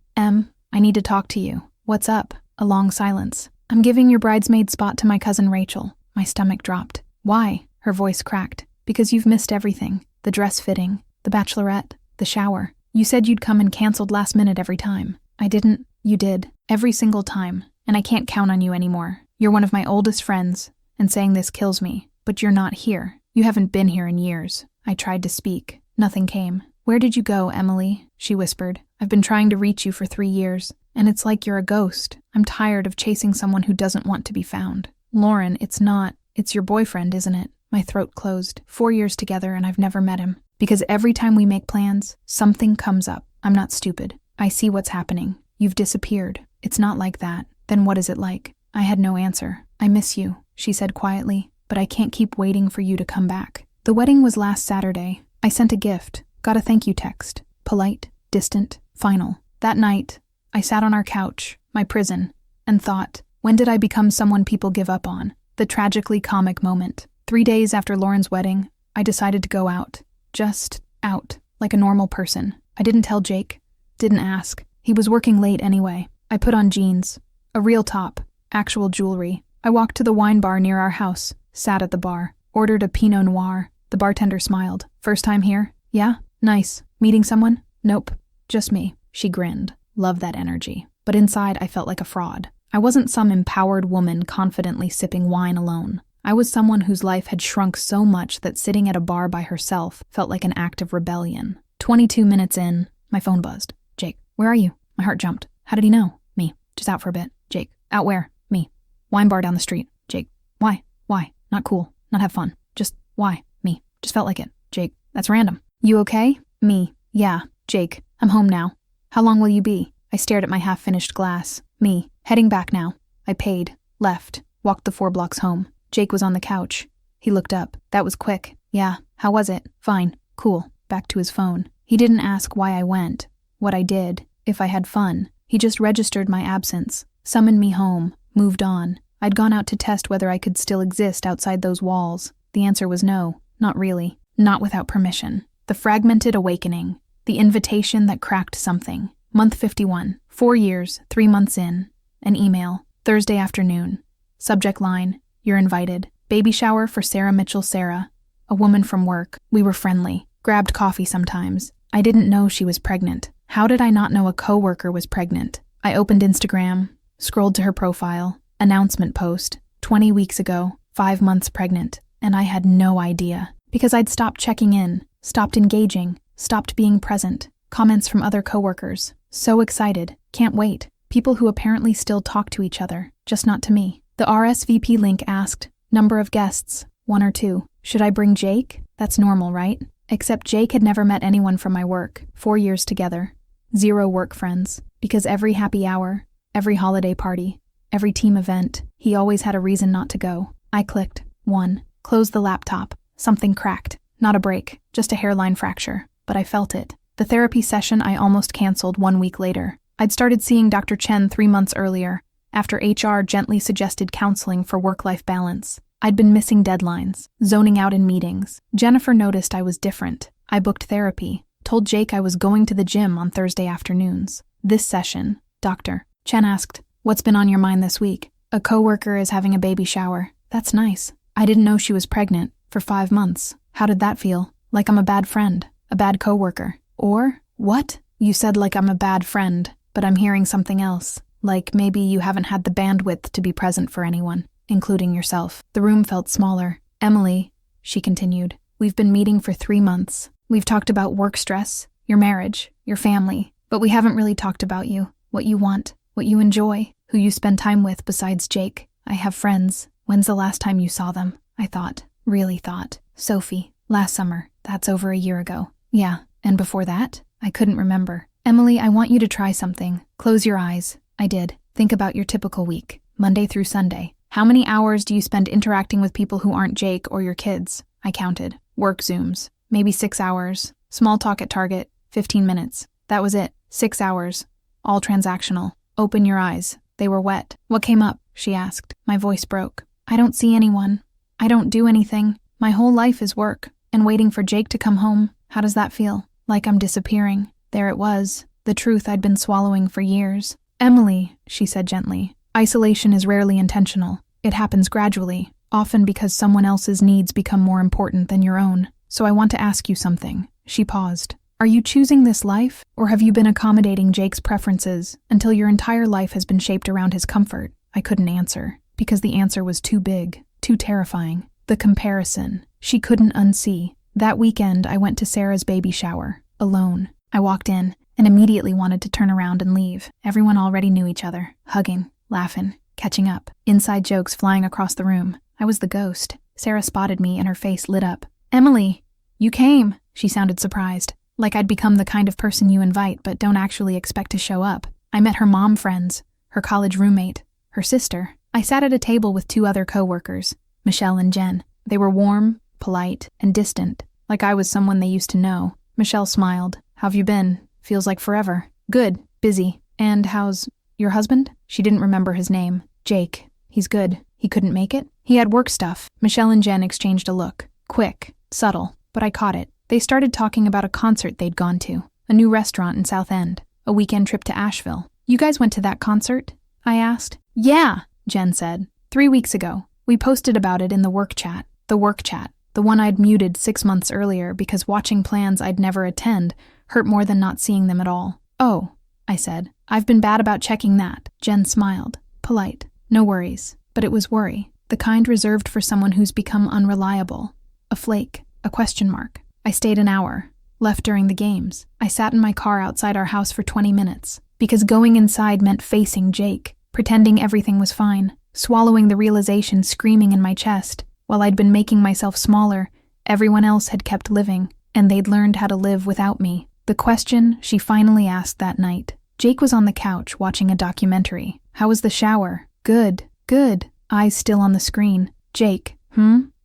S1: I need to talk to you." "What's up?" A long silence. "I'm giving your bridesmaid spot to my cousin Rachel." My stomach dropped. "Why?" Her voice cracked. "Because you've missed everything. The dress fitting, the bachelorette, the shower. You said you'd come and canceled last minute every time." "I didn't." "You did. Every single time. And I can't count on you anymore. You're one of my oldest friends, and saying this kills me. But you're not here. You haven't been here in years." I tried to speak. Nothing came. "Where did you go, Emily?" she whispered. "I've been trying to reach you for 3 years, and it's like you're a ghost. I'm tired of chasing someone who doesn't want to be found." "Lauren, it's not. It's your boyfriend, isn't it?" My throat closed. 4 years together and I've never met him. Because every time we make plans, something comes up. I'm not stupid. I see what's happening. You've disappeared. It's not like that. Then what is it like? I had no answer. "I miss you," she said quietly, "but I can't keep waiting for you to come back." The wedding was last Saturday. I sent a gift, got a thank you text. Polite, distant, final. That night, I sat on our couch, my prison, and thought, when did I become someone people give up on? The tragically comic moment. 3 days after Lauren's wedding, I decided to go out. Just out, like a normal person. I didn't tell Jake. Didn't ask. He was working late anyway. I put on jeans. A real top. Actual jewelry. I walked to the wine bar near our house. Sat at the bar. Ordered a Pinot Noir. The bartender smiled. "First time here?" "Yeah." "Nice. Meeting someone?" "Nope. Just me." She grinned. Love that energy. But inside I felt like a fraud. I wasn't some empowered woman confidently sipping wine alone. I was someone whose life had shrunk so much that sitting at a bar by herself felt like an act of rebellion. 22 minutes in, my phone buzzed. "Jake, where are you?" My heart jumped. How did he know? "Me. Just out for a bit." "Jake, out where?" "Me. Wine bar down the street." "Jake, why? Why? Not cool. Not have fun. Just why? Me. Just felt like it." "Jake, that's random." "You okay?" "Me. Yeah. Jake, I'm home now." "How long will you be?" I stared at my half-finished glass. "Me. Heading back now." I paid. Left. Walked the 4 blocks home. Jake was on the couch. He looked up. "That was quick." "Yeah. How was it?" "Fine. Cool." Back to his phone. He didn't ask why I went, what I did, if I had fun. He just registered my absence, summoned me home, moved on. I'd gone out to test whether I could still exist outside those walls. The answer was no, not really, not without permission. The fragmented awakening, the invitation that cracked something. Month 51, 4 years, 3 months in. An email, Thursday afternoon. Subject line, "You're invited." Baby shower for Sarah Mitchell Sarah, a woman from work. We were friendly, grabbed coffee sometimes. I didn't know she was pregnant. How did I not know a coworker was pregnant? I opened Instagram, scrolled to her profile, announcement post, 20 weeks ago, 5 months pregnant, and I had no idea. Because I'd stopped checking in, stopped engaging, stopped being present. Comments from other coworkers. So excited, can't wait. People who apparently still talk to each other, just not to me. The RSVP link asked, number of guests, 1 or 2. Should I bring Jake? That's normal, right? Except Jake had never met anyone from my work, 4 years together. 0 work friends. Because every happy hour, every holiday party, every team event, he always had a reason not to go. I clicked. 1. Close the laptop. Something cracked. Not a break, just a hairline fracture. But I felt it. The therapy session I almost canceled 1 week later. I'd started seeing Dr. Chen 3 months earlier, after HR gently suggested counseling for work-life balance. I'd been missing deadlines, zoning out in meetings. Jennifer noticed I was different. I booked therapy, told Jake I was going to the gym on Thursday afternoons. This session, Dr. Chen asked, "What's been on your mind this week?" "A coworker is having a baby shower." "That's nice." "I didn't know she was pregnant for 5 months." "How did that feel?" "Like I'm a bad friend, a bad coworker." "Or, what?" "You said like I'm a bad friend, but I'm hearing something else. Like maybe you haven't had the bandwidth to be present for anyone, including yourself." The room felt smaller. "Emily," she continued, "we've been meeting for 3 months. We've talked about work stress, your marriage, your family, but we haven't really talked about you, what you want, what you enjoy, who you spend time with besides Jake. I have friends. When's the last time you saw them?" I thought, really thought. "Sophie, last summer. That's over a year ago." "Yeah, and before that?" I couldn't remember. "Emily, I want you to try something. Close your eyes." I did. "Think about your typical week, Monday through Sunday. How many hours do you spend interacting with people who aren't Jake or your kids?" I counted. Work Zooms. Maybe 6 hours. Small talk at Target, 15 minutes. That was it. 6 hours. All transactional. Open your eyes. They were wet. "What came up?" she asked. My voice broke. "I don't see anyone. I don't do anything. My whole life is work. And waiting for Jake to come home. How does that feel?" "Like I'm disappearing." There it was. The truth I'd been swallowing for years. "Emily," she said gently, "isolation is rarely intentional. It happens gradually, often because someone else's needs become more important than your own. So I want to ask you something." She paused. "Are you choosing this life, or have you been accommodating Jake's preferences until your entire life has been shaped around his comfort?" I couldn't answer, because the answer was too big, too terrifying. The comparison. She couldn't unsee. That weekend, I went to Sarah's baby shower, alone. I walked in, and immediately wanted to turn around and leave. Everyone already knew each other, hugging, laughing, catching up, inside jokes flying across the room. I was the ghost. Sarah spotted me and her face lit up. "Emily, you came," she sounded surprised, like I'd become the kind of person you invite but don't actually expect to show up. I met her mom friends, her college roommate, her sister. I sat at a table with 2 other coworkers, Michelle and Jen. They were warm, polite, and distant, like I was someone they used to know. Michelle smiled. "How've you been? Feels like forever." "Good, busy. And how's your husband?" She didn't remember his name. "Jake. He's good. He couldn't make it?" "He had work stuff." Michelle and Jen exchanged a look. Quick, subtle, but I caught it. They started talking about a concert they'd gone to, a new restaurant in South End, a weekend trip to Asheville. "You guys went to that concert?" I asked. "Yeah," Jen said. 3 weeks ago. We posted about it in the work chat. The one I'd muted 6 months earlier because watching plans I'd never attend hurt more than not seeing them at all. "Oh," I said. "I've been bad about checking that." Jen smiled. Polite. "No worries." But it was worry. The kind reserved for someone who's become unreliable. A flake. A question mark. I stayed an hour. Left during the games. I sat in my car outside our house for 20 minutes. Because going inside meant facing Jake. Pretending everything was fine. Swallowing the realization screaming in my chest. While I'd been making myself smaller, everyone else had kept living, and they'd learned how to live without me. The question she finally asked that night. Jake was on the couch watching a documentary. "How was the shower?" "Good, good." Eyes still on the screen. "Jake,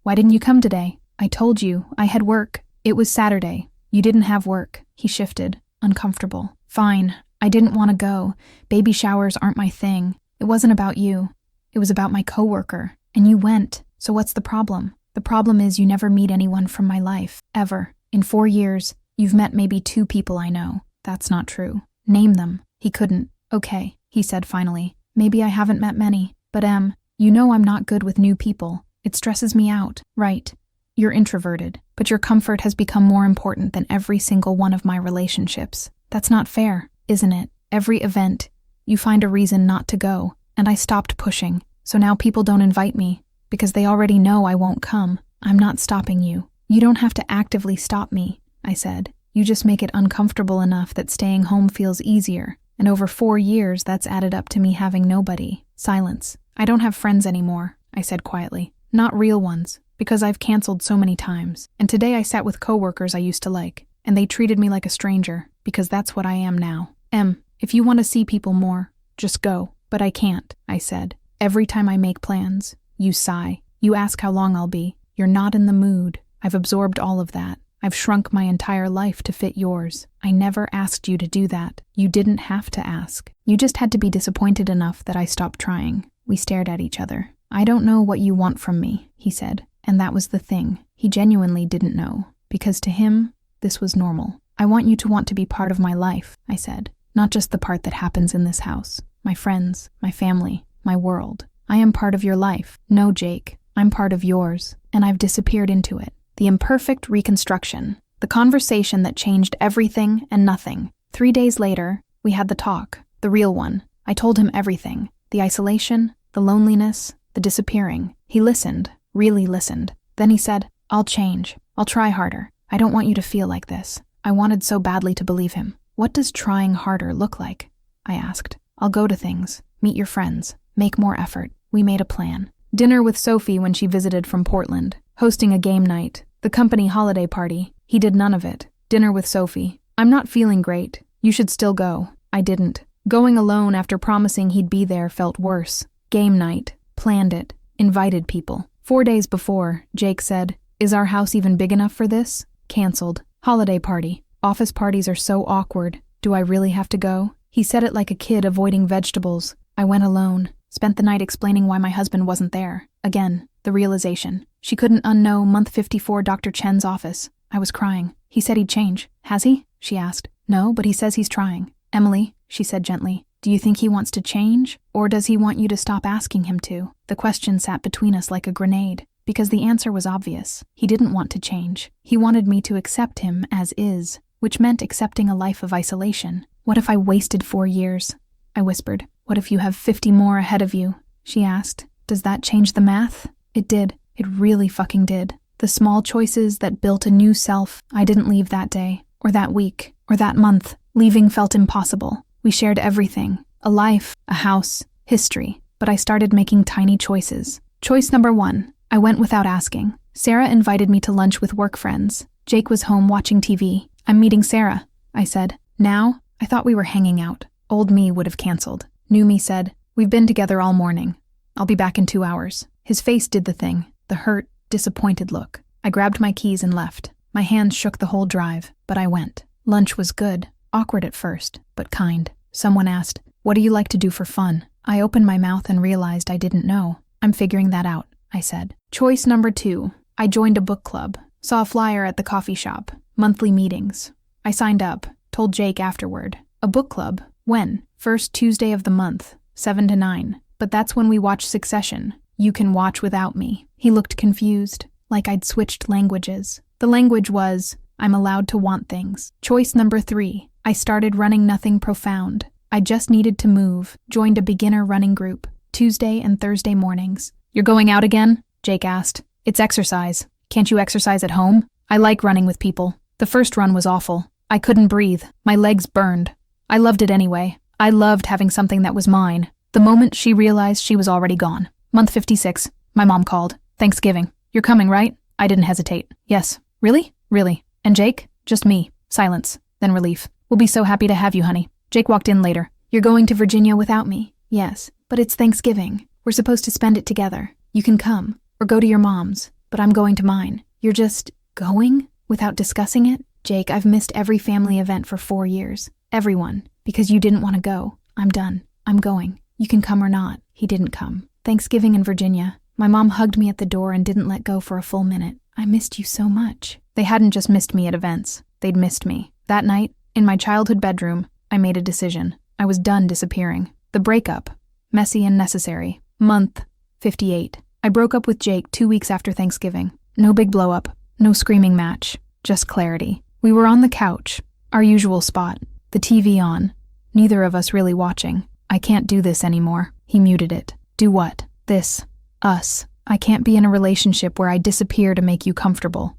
S1: why didn't you come today?" "I told you, I had work." "It was Saturday. You didn't have work." He shifted, uncomfortable. "Fine, I didn't want to go. Baby showers aren't my thing. It wasn't about you. It was about my coworker. And you went. So what's the problem?" "The problem is you never meet anyone from my life. Ever. In 4 years, you've met maybe 2 people I know." "That's not true." "Name them." He couldn't. "Okay," he said finally. "Maybe I haven't met many. But you know I'm not good with new people. It stresses me out." "Right. You're introverted. But your comfort has become more important than every single one of my relationships. That's not fair, isn't it? Every event, you find a reason not to go, and I stopped pushing. So now people don't invite me, because they already know I won't come. I'm not stopping you. You don't have to actively stop me, I said. You just make it uncomfortable enough that staying home feels easier. And over 4 years, that's added up to me having nobody. Silence. I don't have friends anymore, I said quietly. Not real ones, because I've canceled so many times. And today I sat with coworkers I used to like, and they treated me like a stranger, because that's what I am now. If you want to see people more, just go. But I can't, I said. Every time I make plans, you sigh. You ask how long I'll be. You're not in the mood. I've absorbed all of that. I've shrunk my entire life to fit yours. I never asked you to do that. You didn't have to ask. You just had to be disappointed enough that I stopped trying. We stared at each other. I don't know what you want from me, he said. And that was the thing. He genuinely didn't know. Because to him, this was normal. I want you to want to be part of my life, I said. Not just the part that happens in this house. My friends, my family, my world. I am part of your life. No, Jake, I'm part of yours. And I've disappeared into it. The imperfect reconstruction. The conversation that changed everything and nothing. 3 days later, we had the talk. The real one. I told him everything. The isolation, the loneliness, the disappearing. He listened, really listened. Then he said, I'll change. I'll try harder. I don't want you to feel like this. I wanted so badly to believe him. What does trying harder look like? I asked. I'll go to things, meet your friends, make more effort. We made a plan. Dinner with Sophie when she visited from Portland. Hosting a game night. The company holiday party. He did none of it. Dinner with Sophie. I'm not feeling great. You should still go. I didn't. Going alone after promising he'd be there felt worse. Game night. Planned it. Invited people. 4 days before, Jake said, Is our house even big enough for this? Canceled. Holiday party. Office parties are so awkward. Do I really have to go? He said it like a kid avoiding vegetables. I went alone. Spent the night explaining why my husband wasn't there. Again, the realization. She couldn't unknow month 54 Dr. Chen's office. I was crying. He said he'd change. Has he? She asked. No, but he says he's trying. Emily, she said gently, do you think he wants to change? Or does he want you to stop asking him to? The question sat between us like a grenade. Because the answer was obvious. He didn't want to change. He wanted me to accept him as is, which meant accepting a life of isolation. What if I wasted 4 years? I whispered. What if you have 50 more ahead of you? She asked. Does that change the math? It did. It really fucking did. The small choices that built a new self. I didn't leave that day, or that week, or that month. Leaving felt impossible. We shared everything. A life, a house, history. But I started making tiny choices. Choice number 1. I went without asking. Sarah invited me to lunch with work friends. Jake was home watching TV. I'm meeting Sarah, I said. Now? I thought we were hanging out. Old me would have canceled. New me said, we've been together all morning. I'll be back in 2 hours. His face did the thing, the hurt, disappointed look. I grabbed my keys and left. My hands shook the whole drive, but I went. Lunch was good, awkward at first, but kind. Someone asked, what do you like to do for fun? I opened my mouth and realized I didn't know. I'm figuring that out, I said. Choice number 2. I joined a book club. Saw a flyer at the coffee shop. Monthly meetings. I signed up, told Jake afterward. A book club? When? First Tuesday of the month, 7 to 9. But that's when we watch Succession. You can watch without me. He looked confused, like I'd switched languages. The language was, I'm allowed to want things. Choice number 3. I started running nothing profound. I just needed to move. Joined a beginner running group. Tuesday and Thursday mornings. You're going out again? Jake asked. It's exercise. Can't you exercise at home? I like running with people. The first run was awful. I couldn't breathe. My legs burned. I loved it anyway. I loved having something that was mine. The moment she realized she was already gone. Month 56. My mom called. Thanksgiving. You're coming, right? I didn't hesitate. Yes. Really? Really. And Jake? Just me. Silence. Then relief. We'll be so happy to have you, honey. Jake walked in later. You're going to Virginia without me? Yes. But it's Thanksgiving. We're supposed to spend it together. You can come. Or go to your mom's. But I'm going to mine. You're just going? Without discussing it? Jake, I've missed every family event for 4 years. Everyone. Because you didn't want to go. I'm done. I'm going. You can come or not. He didn't come. Thanksgiving in Virginia. My mom hugged me at the door and didn't let go for a full minute. I missed you so much. They hadn't just missed me at events. They'd missed me. That night, in my childhood bedroom, I made a decision. I was done disappearing. The breakup. Messy and necessary. Month 58. I broke up with Jake 2 weeks after Thanksgiving. No big blow-up. No screaming match. Just clarity. We were on the couch. Our usual spot. the TV on. Neither of us really watching. I can't do this anymore. He muted it. Do what? This. Us. I can't be in a relationship where I disappear to make you comfortable.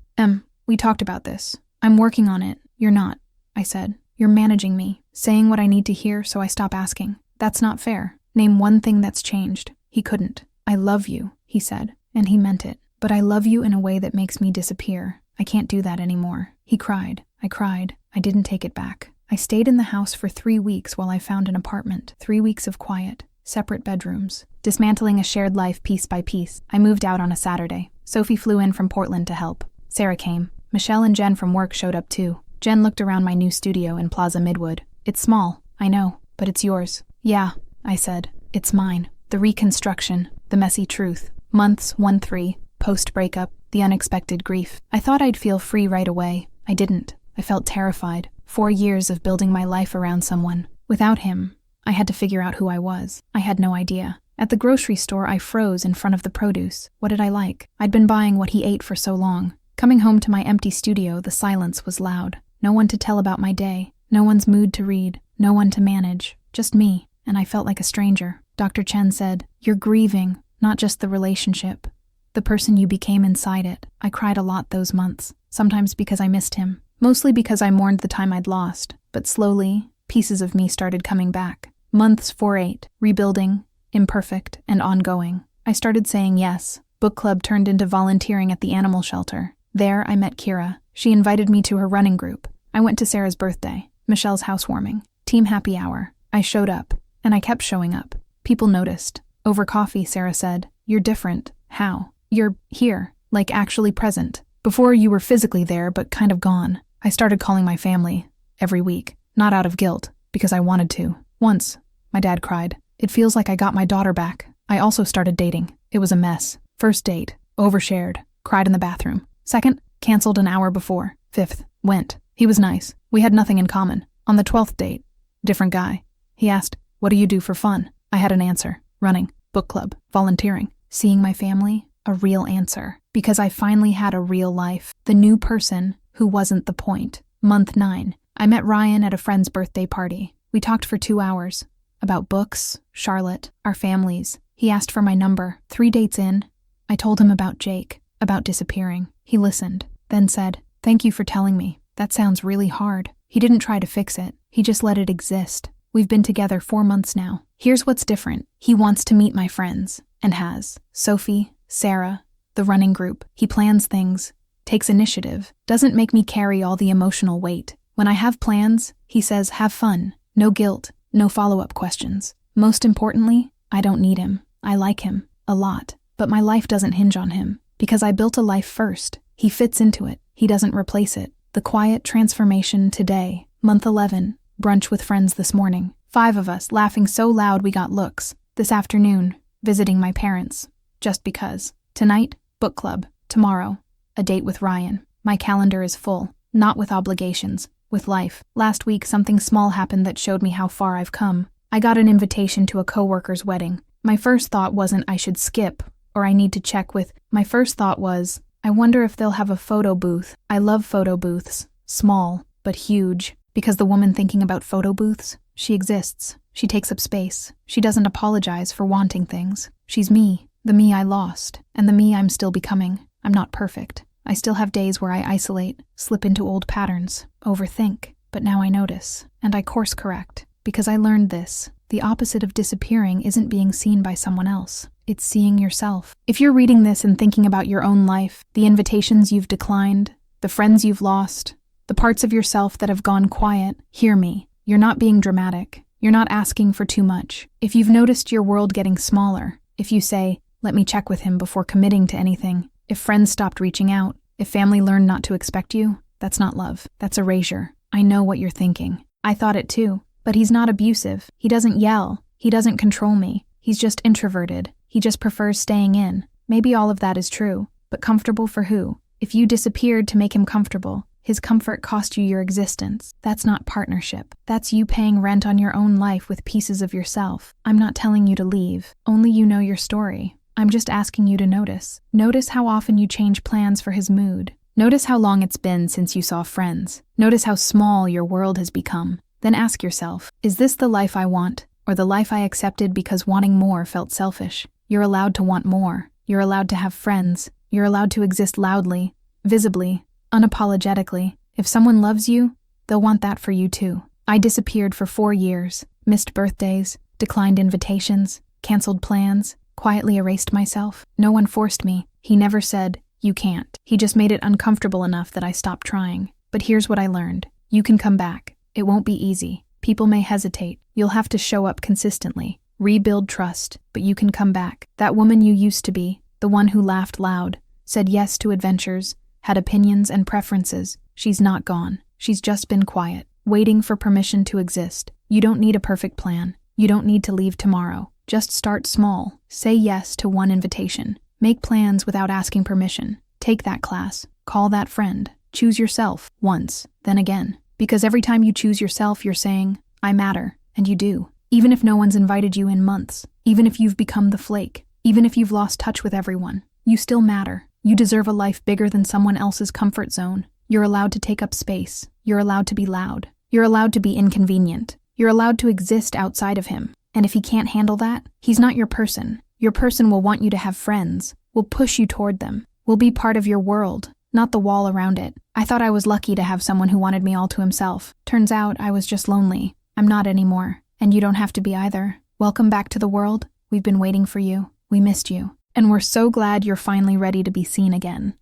S1: We talked about this. I'm working on it. You're not, I said. You're managing me, saying what I need to hear so I stop asking. That's not fair. Name one thing that's changed. He couldn't. I love you, he said, and he meant it. But I love you in a way that makes me disappear. I can't do that anymore. He cried. I cried. I didn't take it back. I stayed in the house for 3 weeks while I found an apartment. 3 weeks of quiet, separate bedrooms, dismantling a shared life piece by piece. I moved out on a Saturday. Sophie flew in from Portland to help. Sarah came. Michelle and Jen from work showed up too. Jen looked around my new studio in Plaza Midwood. It's small, I know, but it's yours. Yeah, I said. It's mine. The reconstruction, the messy truth. Months 1-3, post-breakup, the unexpected grief. I thought I'd feel free right away. I didn't. I felt terrified. 4 years of building my life around someone. Without him, I had to figure out who I was. I had no idea. At the grocery store, I froze in front of the produce. What did I like? I'd been buying what he ate for so long. Coming home to my empty studio, the silence was loud. No one to tell about my day. No one's mood to read. No one to manage. Just me. And I felt like a stranger. Dr. Chen said, "You're grieving, not just the relationship. The person you became inside it." I cried a lot those months. Sometimes because I missed him. Mostly because I mourned the time I'd lost. But slowly, pieces of me started coming back. Months 4-8, rebuilding, imperfect, and ongoing. I started saying yes. Book club turned into volunteering at the animal shelter. There, I met Kira. She invited me to her running group. I went to Sarah's birthday, Michelle's housewarming, team happy hour. I showed up, and I kept showing up. People noticed. Over coffee, Sarah said, "You're different." How? "You're here, like actually present. Before you were physically there, but kind of gone." I started calling my family, every week, not out of guilt, because I wanted to. Once, my dad cried. "It feels like I got my daughter back." I also started dating. It was a mess. First date, overshared, cried in the bathroom. Second, canceled an hour before. Fifth, went. He was nice. We had nothing in common. On the 12th date, different guy. He asked, "What do you do for fun?" I had an answer. Running, book club, volunteering, seeing my family, a real answer. Because I finally had a real life. The new person who wasn't the point. Month 9, I met Ryan at a friend's birthday party. We talked for 2 hours. About books, Charlotte, our families. He asked for my number. 3 dates in, I told him about Jake, about disappearing. He listened, then said, "Thank you for telling me. That sounds really hard." He didn't try to fix it. He just let it exist. We've been together 4 months now. Here's what's different. He wants to meet my friends, and has. Sophie, Sarah, the running group. He plans things, takes initiative, doesn't make me carry all the emotional weight. When I have plans, he says, "Have fun." No guilt, no follow-up questions. Most importantly, I don't need him. I like him, a lot. But my life doesn't hinge on him, because I built a life first. He fits into it. He doesn't replace it. The quiet transformation today. Month 11, brunch with friends this morning. 5 of us, laughing so loud we got looks. This afternoon, visiting my parents. Just because. Tonight, book club. Tomorrow, a date with Ryan. My calendar is full. Not with obligations, with life. Last week, something small happened that showed me how far I've come. I got an invitation to a coworker's wedding. My first thought wasn't I should skip, or I need to check with. My first thought was, I wonder if they'll have a photo booth. I love photo booths. Small, but huge. Because the woman thinking about photo booths, she exists. She takes up space. She doesn't apologize for wanting things. She's me, the me I lost, and the me I'm still becoming. I'm not perfect. I still have days where I isolate, slip into old patterns, overthink. But now I notice, and I course correct. Because I learned this. The opposite of disappearing isn't being seen by someone else. It's seeing yourself. If you're reading this and thinking about your own life, the invitations you've declined, the friends you've lost, the parts of yourself that have gone quiet, hear me. You're not being dramatic. You're not asking for too much. If you've noticed your world getting smaller, if you say, "Let me check with him before committing to anything," if friends stopped reaching out, if family learned not to expect you, that's not love. That's erasure. I know what you're thinking. I thought it too. But he's not abusive. He doesn't yell. He doesn't control me. He's just introverted. He just prefers staying in. Maybe all of that is true. But comfortable for who? If you disappeared to make him comfortable, his comfort cost you your existence. That's not partnership. That's you paying rent on your own life with pieces of yourself. I'm not telling you to leave. Only you know your story. I'm just asking you to notice. Notice how often you change plans for his mood. Notice how long it's been since you saw friends. Notice how small your world has become. Then ask yourself, is this the life I want, or the life I accepted because wanting more felt selfish? You're allowed to want more. You're allowed to have friends. You're allowed to exist loudly, visibly, unapologetically. If someone loves you, they'll want that for you too. I disappeared for 4 years, missed birthdays, declined invitations, canceled plans, quietly erased myself. No one forced me. He never said, "You can't." He just made it uncomfortable enough that I stopped trying. But here's what I learned. You can come back. It won't be easy. People may hesitate. You'll have to show up consistently, rebuild trust, but you can come back. That woman you used to be, the one who laughed loud, said yes to adventures, had opinions and preferences, she's not gone. She's just been quiet, waiting for permission to exist. You don't need a perfect plan. You don't need to leave tomorrow. Just start small. Say yes to one invitation. Make plans without asking permission. Take that class. Call that friend. Choose yourself once, then again. Because every time you choose yourself, you're saying, I matter, and you do. Even if no one's invited you in months, even if you've become the flake, even if you've lost touch with everyone, you still matter. You deserve a life bigger than someone else's comfort zone. You're allowed to take up space. You're allowed to be loud. You're allowed to be inconvenient. You're allowed to exist outside of him. And if he can't handle that, he's not your person. Your person will want you to have friends, will push you toward them, will be part of your world, not the wall around it. I thought I was lucky to have someone who wanted me all to himself. Turns out I was just lonely. I'm not anymore. And you don't have to be either. Welcome back to the world. We've been waiting for you. We missed you. And we're so glad you're finally ready to be seen again.